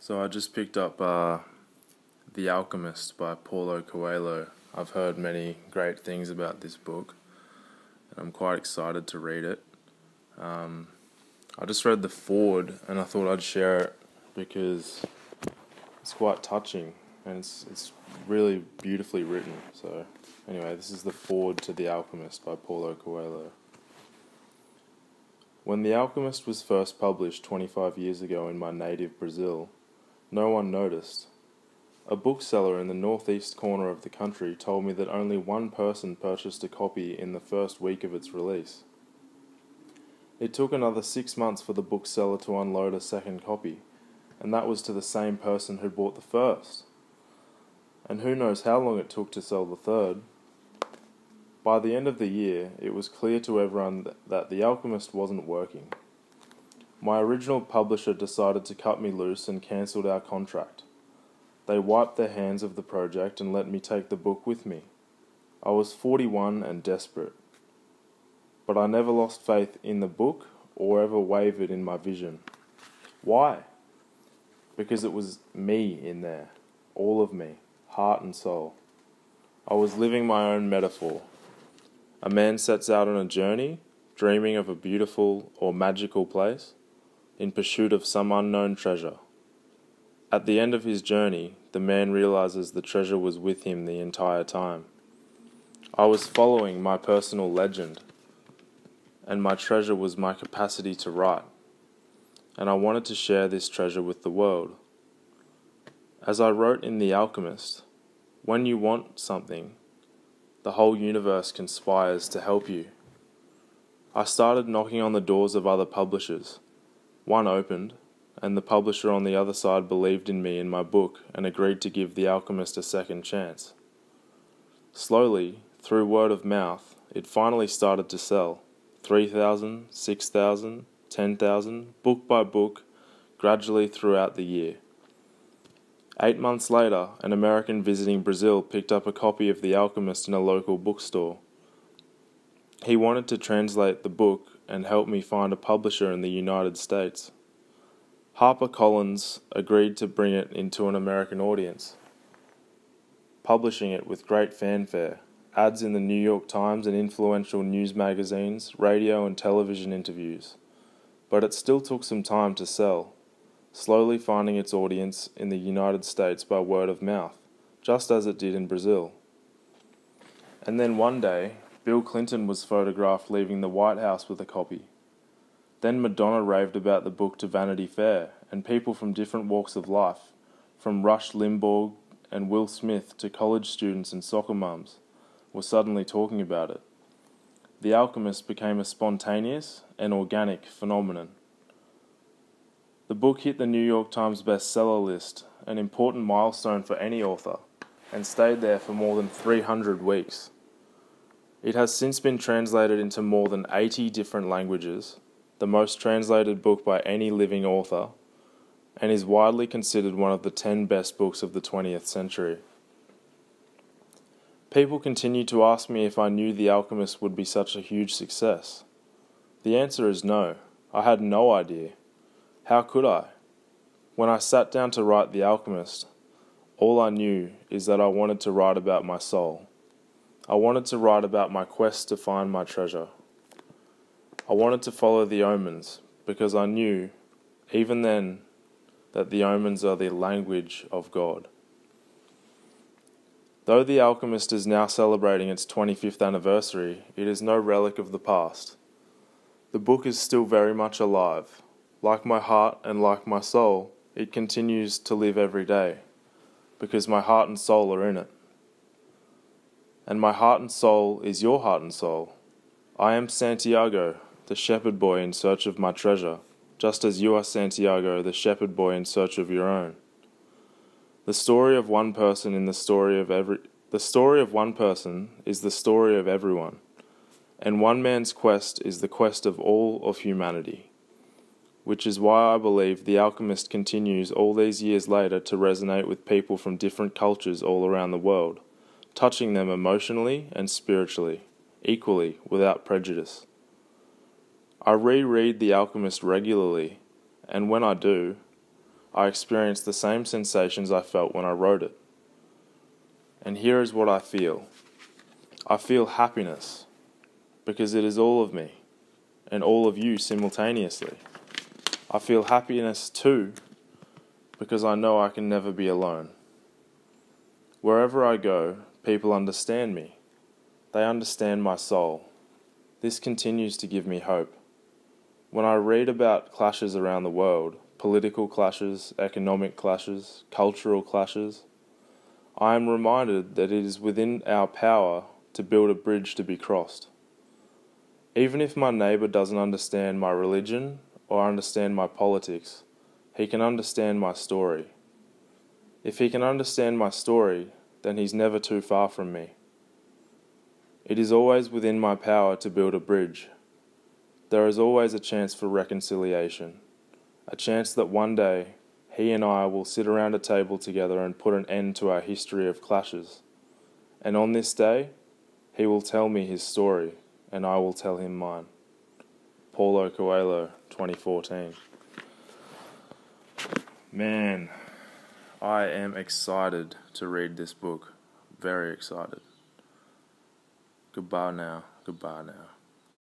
So I just picked up The Alchemist by Pauli Coehlo. I've heard many great things about this book, and I'm quite excited to read it. I just read the foreword, and I thought I'd share it because it's quite touching, and it's really beautifully written. So anyway, this is the foreword to The Alchemist by Pauli Coehlo. When The Alchemist was first published 25 years ago in my native Brazil, no one noticed. A bookseller in the northeast corner of the country told me that only one person purchased a copy in the first week of its release. It took another 6 months for the bookseller to unload a second copy, and that was to the same person who bought the first. And who knows how long it took to sell the third. By the end of the year, it was clear to everyone that The Alchemist wasn't working. My original publisher decided to cut me loose and cancelled our contract. They wiped their hands of the project and let me take the book with me. I was 41 and desperate. But I never lost faith in the book or ever wavered in my vision. Why? Because it was me in there, all of me, heart and soul. I was living my own metaphor. A man sets out on a journey, dreaming of a beautiful or magical place, in pursuit of some unknown treasure. At the end of his journey, the man realizes the treasure was with him the entire time. I was following my personal legend, and my treasure was my capacity to write, and I wanted to share this treasure with the world. As I wrote in The Alchemist, when you want something, the whole universe conspires to help you. I started knocking on the doors of other publishers. One opened, and the publisher on the other side believed in me and my book and agreed to give The Alchemist a second chance. Slowly, through word of mouth, it finally started to sell. 3,000, 6,000, 10,000, book by book, gradually throughout the year. 8 months later, an American visiting Brazil picked up a copy of The Alchemist in a local bookstore. He wanted to translate the book and help me find a publisher in the United States. HarperCollins agreed to bring it into an American audience, publishing it with great fanfare, ads in the New York Times and influential news magazines, radio and television interviews. But it still took some time to sell, slowly finding its audience in the United States by word of mouth, just as it did in Brazil. And then one day, Bill Clinton was photographed leaving the White House with a copy. Then Madonna raved about the book to Vanity Fair, and people from different walks of life, from Rush Limbaugh and Will Smith to college students and soccer mums, were suddenly talking about it. The Alchemist became a spontaneous and organic phenomenon. The book hit the New York Times bestseller list, an important milestone for any author, and stayed there for more than 300 weeks. It has since been translated into more than 80 different languages, the most translated book by any living author, and is widely considered one of the 10 best books of the 20th century. People continue to ask me if I knew The Alchemist would be such a huge success. The answer is no. I had no idea. How could I? When I sat down to write The Alchemist, all I knew is that I wanted to write about my soul. I wanted to write about my quest to find my treasure. I wanted to follow the omens, because I knew, even then, that the omens are the language of God. Though The Alchemist is now celebrating its 25th anniversary, it is no relic of the past. The book is still very much alive. Like my heart and like my soul, it continues to live every day, because my heart and soul are in it. And my heart and soul is your heart and soul. I am Santiago, the shepherd boy in search of my treasure, just as you are Santiago, the shepherd boy in search of your own. The story of one person is the story of everyone, and one man's quest is the quest of all of humanity, which is why I believe The Alchemist continues all these years later to resonate with people from different cultures all around the world, touching them emotionally and spiritually, equally, without prejudice. I reread The Alchemist regularly, and when I do, I experienced the same sensations I felt when I wrote it. And here is what I feel. I feel happiness, because it is all of me, and all of you simultaneously. I feel happiness too, because I know I can never be alone. Wherever I go, people understand me. They understand my soul. This continues to give me hope. When I read about clashes around the world, political clashes, economic clashes, cultural clashes, I am reminded that it is within our power to build a bridge to be crossed. Even if my neighbour doesn't understand my religion or understand my politics, he can understand my story. If he can understand my story, then he's never too far from me. It is always within my power to build a bridge. There is always a chance for reconciliation, a chance that one day he and I will sit around a table together and put an end to our history of clashes. And on this day, he will tell me his story, and I will tell him mine. Pauli Coehlo, 2014. Man, I am excited to read this book. Very excited. Goodbye now. Goodbye now.